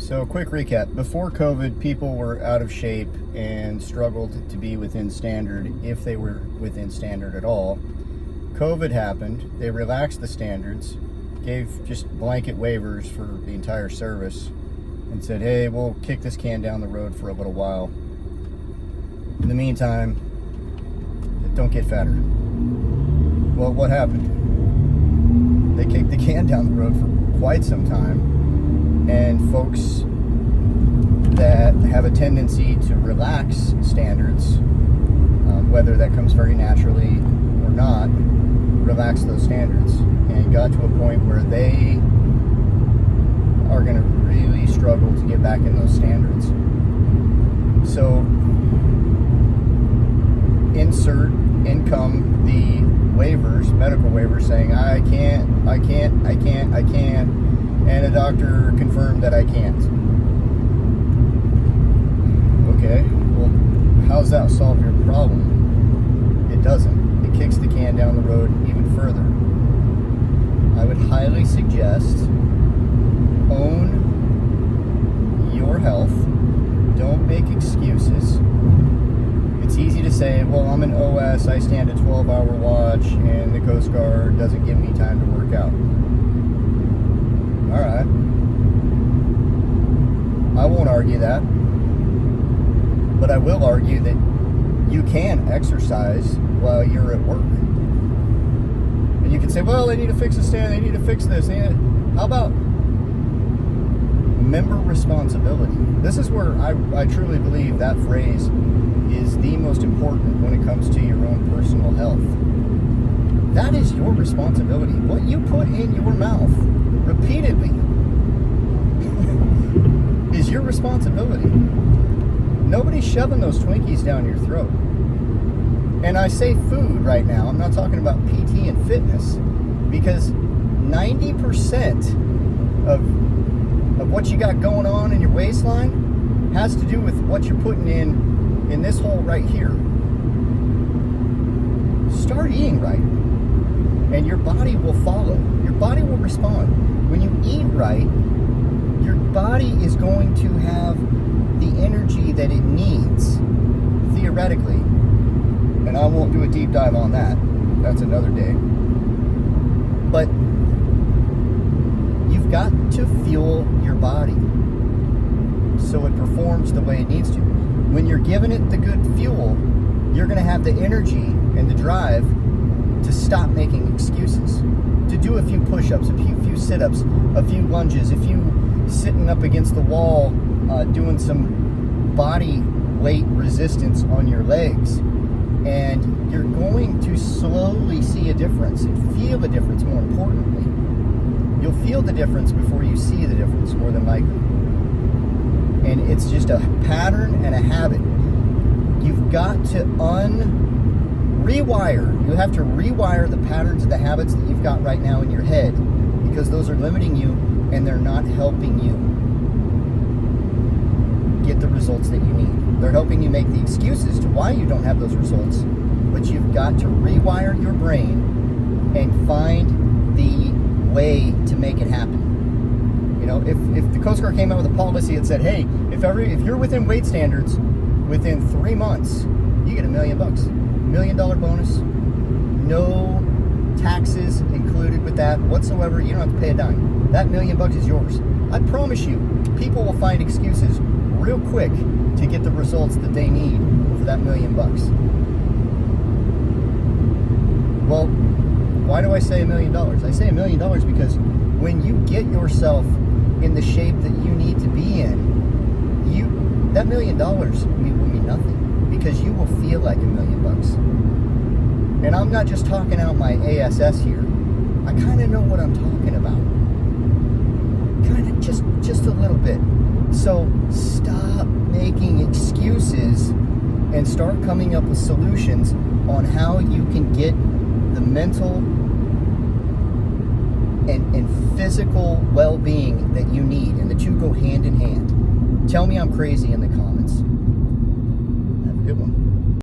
So, quick recap. Before COVID, people were out of shape and struggled to be within standard, if they were within standard at all. COVID happened. They relaxed the standards, gave just blanket waivers for the entire service, and said, hey, we'll kick this can down the road for a little while. In the meantime, don't get fatter. Well, what happened? They kicked the can down the road for quite some time. And folks that have a tendency to relax standards, whether that comes very naturally or not, relax those standards and got to a point where they are going to really struggle to get back in those standards. So insert income the waivers, medical waivers saying I can't, and a doctor confirmed that I can't. Okay, well, how's that solve your problem? It doesn't. It kicks the can down the road even further. I would highly suggest own your health. Don't make excuses. It's easy to say, well, I'm an OS, I stand a 12-hour watch, and the Coast Guard doesn't give me time to work out. All right. I won't argue that. But I will argue that you can exercise while you're at work. And you can say, well, they need to fix the stand, they need to fix this. How about member responsibility? This is where I truly believe that phrase is the most important when it comes to your own personal health. That is your responsibility. What you put in your mouth repeatedly is your responsibility. Nobody's shoving those Twinkies down your throat. And I say food right now. I'm not talking about PT and fitness, because 90% of what you got going on in your waistline has to do with what you're putting in this hole right here. Start eating right, and your body will follow. Your body will respond. When you eat right, your body is going to have the energy that it needs, theoretically. And I won't do a deep dive on that. That's another day. But you've got to fuel your body so it performs the way it needs to. When you're giving it the good fuel, you're going to have the energy and the drive to stop making excuses, to do a few push-ups, a few sit-ups, a few lunges, a few sitting up against the wall, doing some body weight resistance on your legs. And you're going to slowly see a difference and feel the difference. More importantly, you'll feel the difference before you see the difference, more than likely. And it's just a pattern and a habit. You've got to rewire. You have to rewire the patterns and the habits that you've got right now in your head, because those are limiting you and they're not helping you get the results that you need. They're helping you make the excuses to why you don't have those results, but you've got to rewire your brain and find the way to make it happen. You know, if the Coast Guard came out with a policy that said, hey, if you're within weight standards within 3 months, you get $1 million. $1 million bonus, no taxes included with that whatsoever. You don't have to pay a dime. That $1 million is yours. I promise you, people will find excuses real quick to get the results that they need for that $1 million. Well, why do I say $1 million? I say $1 million because when you get yourself in the shape that you need to be in, that $1 million will mean nothing, because you will feel like $1 million. And I'm not just talking out my ASS here. I kind of know what I'm talking about. Kind of just a little bit. So stop making excuses and start coming up with solutions on how you can get the mental and physical well-being that you need, and the two go hand in hand. Tell me I'm crazy in the comments. Have a good one.